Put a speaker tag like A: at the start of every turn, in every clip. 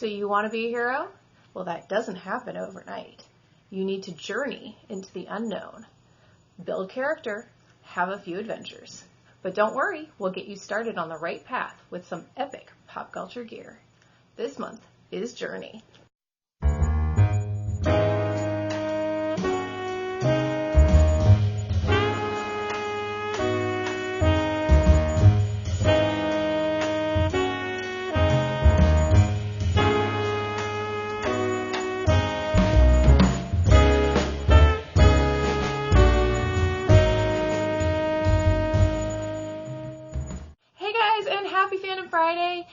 A: So you want to be a hero? Well, that doesn't happen overnight. You need to journey into the unknown, build character, have a few adventures. But don't worry, we'll get you started on the right path with some epic pop culture gear. This month is Journey. Happy Fandom Friday.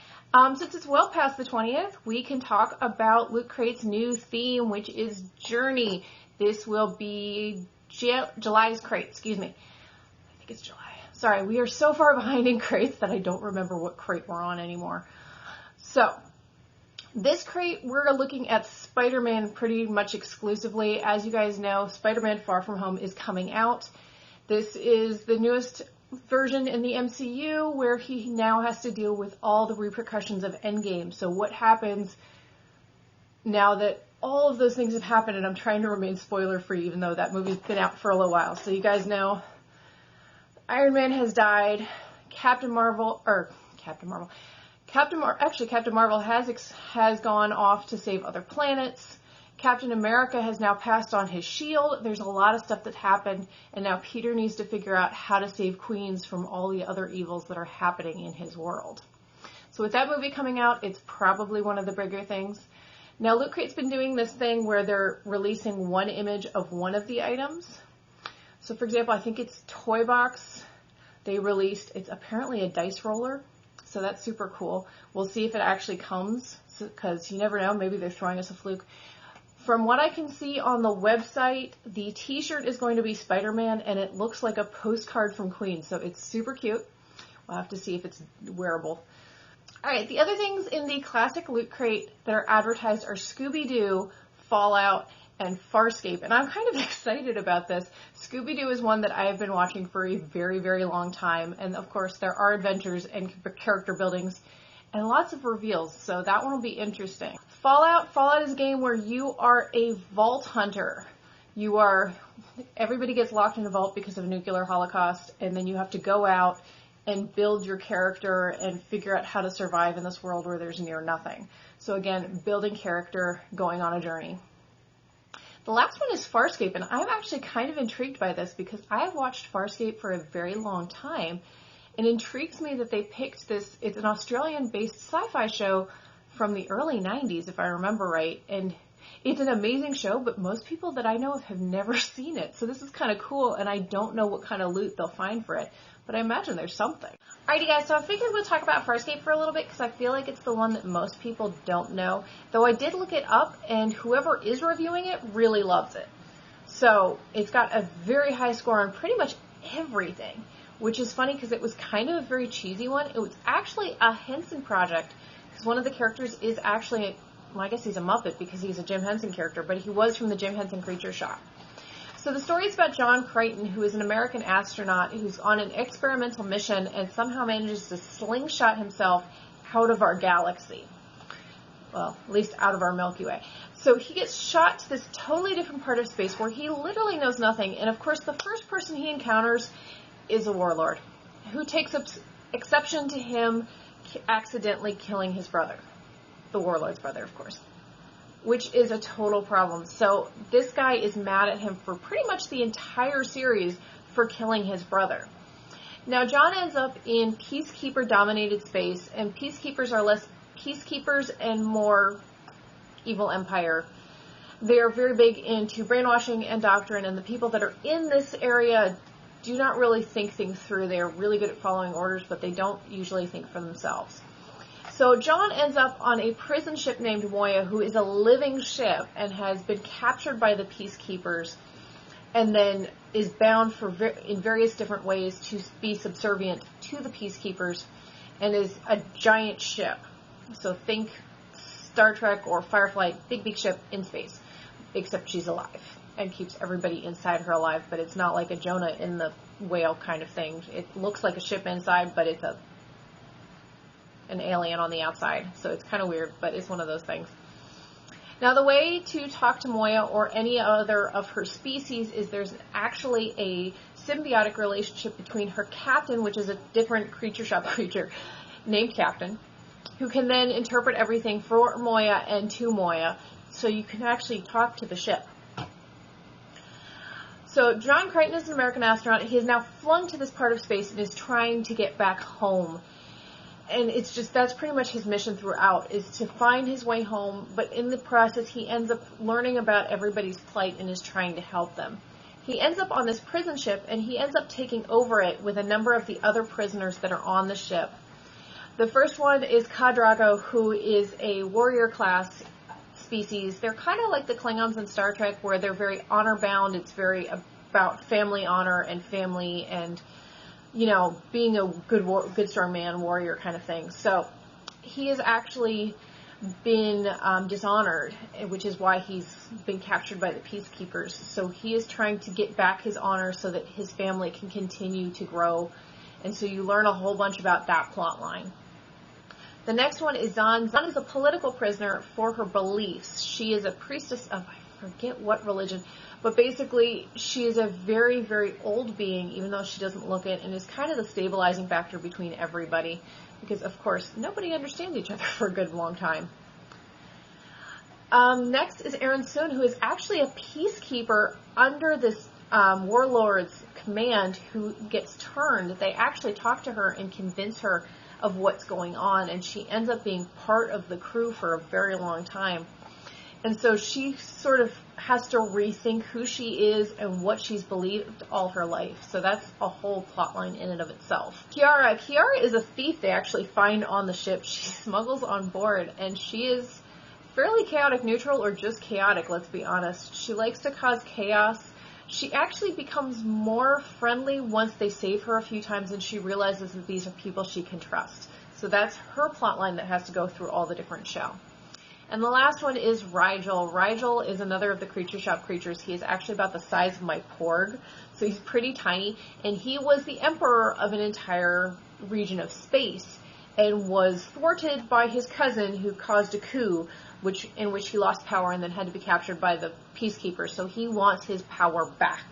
A: Since it's well past the 20th, we can talk about Loot Crate's new theme, which is Journey. This will be July's crate, excuse me. I think it's July. Sorry, we are so far behind in crates that I don't remember what crate we're on anymore. So, this crate, we're looking at Spider-Man pretty much exclusively. As you guys know, Spider-Man Far From Home is coming out. This is the newest version in the MCU where he now has to deal with all the repercussions of Endgame. So what happens now that all of those things have happened, and I'm trying to remain spoiler free even though that movie's been out for a little while. So you guys know Iron Man has died, Captain Marvel has gone off to save other planets. Captain America has now passed on his shield. There's a lot of stuff that happened, and now Peter needs to figure out how to save Queens from all the other evils that are happening in his world. So with that movie coming out, it's probably one of the bigger things. Now, Loot Crate's been doing this thing where they're releasing one image of one of the items. So, for example, I think it's Toy Box. They released, it's apparently a dice roller, so that's super cool. We'll see if it actually comes, because you never know, maybe they're throwing us a fluke. From what I can see on the website, the t-shirt is going to be Spider-Man, and it looks like a postcard from Queens, so it's super cute. We'll have to see if it's wearable. Alright, the other things in the classic Loot Crate that are advertised are Scooby-Doo, Fallout, and Farscape, and I'm kind of excited about this. Scooby-Doo is one that I have been watching for a very, very long time, and of course there are adventures and character buildings and lots of reveals, so that one will be interesting. Fallout is a game where you are a vault hunter. Everybody gets locked in a vault because of a nuclear holocaust, and then you have to go out and build your character and figure out how to survive in this world where there's near nothing. So again, building character, going on a journey. The last one is Farscape, and I'm actually kind of intrigued by this because I have watched Farscape for a very long time. It intrigues me that they picked this. It's an Australian-based sci-fi show from the early 90s, if I remember right, and it's an amazing show, but most people that I know of have never seen it, so this is kind of cool, and I don't know what kind of loot they'll find for it, but I imagine there's something. Alrighty guys, so I figured we'll talk about Farscape for a little bit, because I feel like it's the one that most people don't know, though I did look it up, and whoever is reviewing it really loves it. So, it's got a very high score on pretty much everything, which is funny because it was kind of a very cheesy one. It was actually a Henson project, because one of the characters is actually, well, I guess he's a Muppet because he's a Jim Henson character, but he was from the Jim Henson Creature Shop. So the story is about John Crichton, who is an American astronaut who's on an experimental mission and somehow manages to slingshot himself out of our galaxy. Well, at least out of our Milky Way. So he gets shot to this totally different part of space where he literally knows nothing, and of course the first person he encounters is a warlord who takes exception to him accidentally killing his brother. The warlord's brother, of course. Which is a total problem. So this guy is mad at him for pretty much the entire series for killing his brother. Now John ends up in Peacekeeper-dominated space, and Peacekeepers are less Peacekeepers and more evil empire. They are very big into brainwashing and doctrine, and the people that are in this area do not really think things through. They are really good at following orders, but they don't usually think for themselves. So John ends up on a prison ship named Moya, who is a living ship and has been captured by the Peacekeepers and then is bound in various different ways to be subservient to the Peacekeepers, and is a giant ship. So think Star Trek or Firefly, big ship in space, except she's alive and keeps everybody inside her alive, but it's not like a Jonah in the Whale kind of thing. It looks like a ship inside, but it's a... an alien on the outside. So it's kind of weird, but it's one of those things. Now, the way to talk to Moya or any other of her species is there's actually a symbiotic relationship between her captain, which is a different creature shop creature named Captain, who can then interpret everything for Moya and to Moya, so you can actually talk to the ship. So John Crichton is an American astronaut. He is now flung to this part of space and is trying to get back home. And it's just, that's pretty much his mission throughout, is to find his way home, but in the process he ends up learning about everybody's plight and is trying to help them. He ends up on this prison ship, and he ends up taking over it with a number of the other prisoners that are on the ship. The first one is Kadrago, who is a warrior class species. They're kind of like the Klingons in Star Trek, where they're very honor-bound. It's very about family honor and family and, you know, being a good strong man, warrior kind of thing. So he has actually been dishonored, which is why he's been captured by the peacekeepers. So he is trying to get back his honor so that his family can continue to grow. And so you learn a whole bunch about that plot line. The next one is Zan. Zan is a political prisoner for her beliefs. She is a priestess of, I forget what religion, but basically she is a very, very old being, even though she doesn't look it, and is kind of the stabilizing factor between everybody, because of course nobody understands each other for a good long time. Next is Aaron Soon, who is actually a peacekeeper under this warlord's command, who gets turned. They actually talk to her and convince her of what's going on, and she ends up being part of the crew for a very long time. And so she sort of has to rethink who she is and what she's believed all her life. So that's a whole plot line in and of itself. Kiara is a thief they actually find on the ship. She smuggles on board, and she is fairly chaotic neutral, or just chaotic, let's be honest. She likes to cause chaos. She actually becomes more friendly once they save her a few times and she realizes that these are people she can trust. So that's her plot line that has to go through all the different show. And the last one is Rigel. Rigel is another of the creature shop creatures. He is actually about the size of my Porg, so he's pretty tiny, and he was the emperor of an entire region of space and was thwarted by his cousin, who caused a coup in which he lost power and then had to be captured by the peacekeepers. So he wants his power back.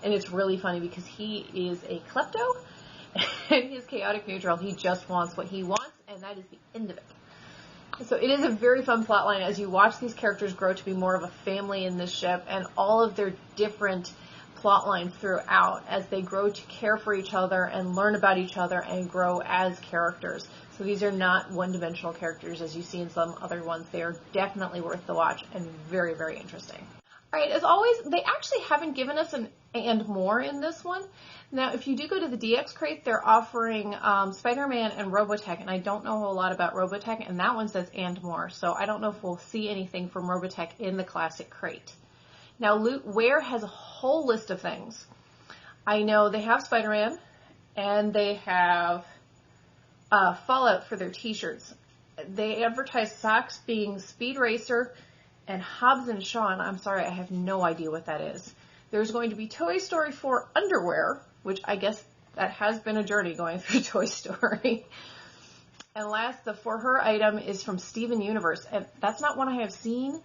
A: And it's really funny because he is a klepto and he's chaotic neutral. He just wants what he wants, and that is the end of it. So it is a very fun plotline as you watch these characters grow to be more of a family in this ship, and all of their different plot lines throughout as they grow to care for each other and learn about each other and grow as characters. So these are not one-dimensional characters as you see in some other ones. They are definitely worth the watch and very, very interesting. All right, as always, they actually haven't given us an and more in this one. Now, if you do go to the DX crate, they're offering Spiderman and Robotech, and I don't know a whole lot about Robotech, and that one says and more. So I don't know if we'll see anything from Robotech in the classic crate. Now, Loot Ware has a whole list of things. I know they have Spider-Man, and they have Fallout for their t-shirts. They advertise socks being Speed Racer and Hobbs and Shaw, and I'm sorry, I have no idea what that is. There's going to be Toy Story 4 underwear, which I guess that has been a journey going through Toy Story. And last, the For Her item is from Steven Universe, and that's not one I have seen.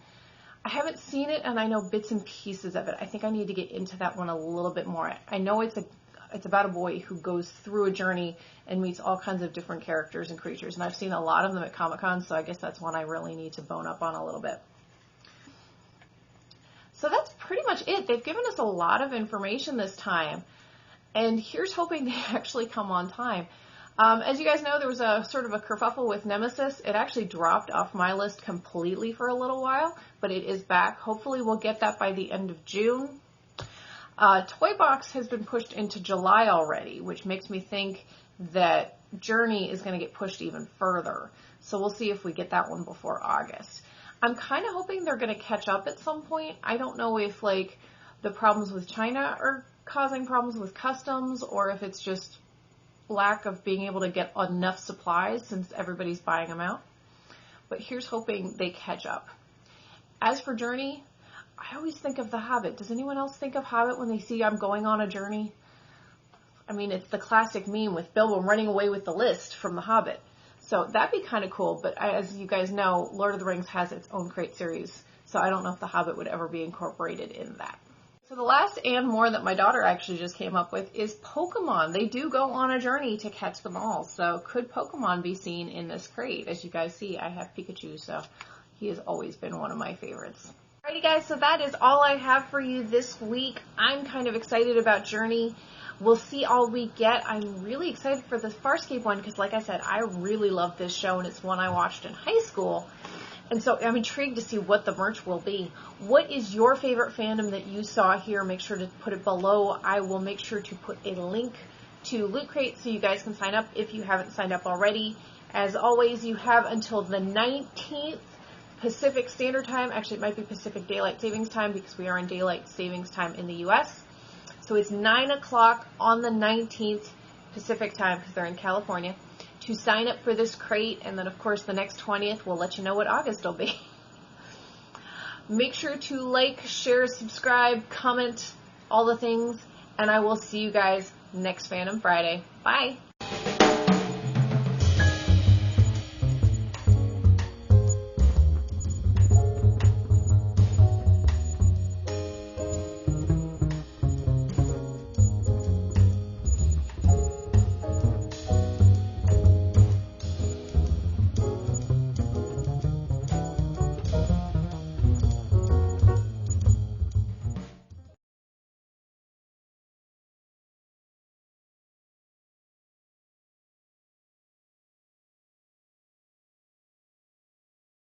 A: I haven't seen it, and I know bits and pieces of it. I think I need to get into that one a little bit more. I know it's about a boy who goes through a journey and meets all kinds of different characters and creatures, and I've seen a lot of them at Comic-Con, so I guess that's one I really need to bone up on a little bit. So that's pretty much it. They've given us a lot of information this time, and here's hoping they actually come on time. As you guys know, there was a sort of a kerfuffle with Nemesis. It actually dropped off my list completely for a little while, but it is back. Hopefully we'll get that by the end of June. Toy Box has been pushed into July already, which makes me think that Journey is going to get pushed even further. So we'll see if we get that one before August. I'm kind of hoping they're going to catch up at some point. I don't know if like the problems with China are causing problems with customs, or if it's just lack of being able to get enough supplies since everybody's buying them out. But here's hoping they catch up. As for Journey, I always think of The Hobbit. Does anyone else think of Hobbit when they see I'm going on a journey? I mean, it's the classic meme with Bilbo running away with the list from The Hobbit. So that'd be kind of cool. But as you guys know, Lord of the Rings has its own crate series. So I don't know if The Hobbit would ever be incorporated in that. So the last and more that my daughter actually just came up with is Pokemon. They do go on a journey to catch them all. So could Pokemon be seen in this crate? As you guys see, I have Pikachu, so he has always been one of my favorites. Alrighty guys, so that is all I have for you this week. I'm kind of excited about Journey. We'll see all we get. I'm really excited for the Farscape one because, like I said, I really love this show, and it's one I watched in high school. And so I'm intrigued to see what the merch will be. What is your favorite fandom that you saw here? Make sure to put it below. I will make sure to put a link to Loot Crate so you guys can sign up if you haven't signed up already. As always, you have until the 19th Pacific Standard Time. Actually, it might be Pacific Daylight Savings Time because we are in Daylight Savings Time in the U.S. So it's 9 o'clock on the 19th Pacific Time because they're in California to sign up for this crate. And then, of course, the next 20th, we'll let you know what August will be. Make sure to like, share, subscribe, comment, all the things. And I will see you guys next Fandom Friday. Bye.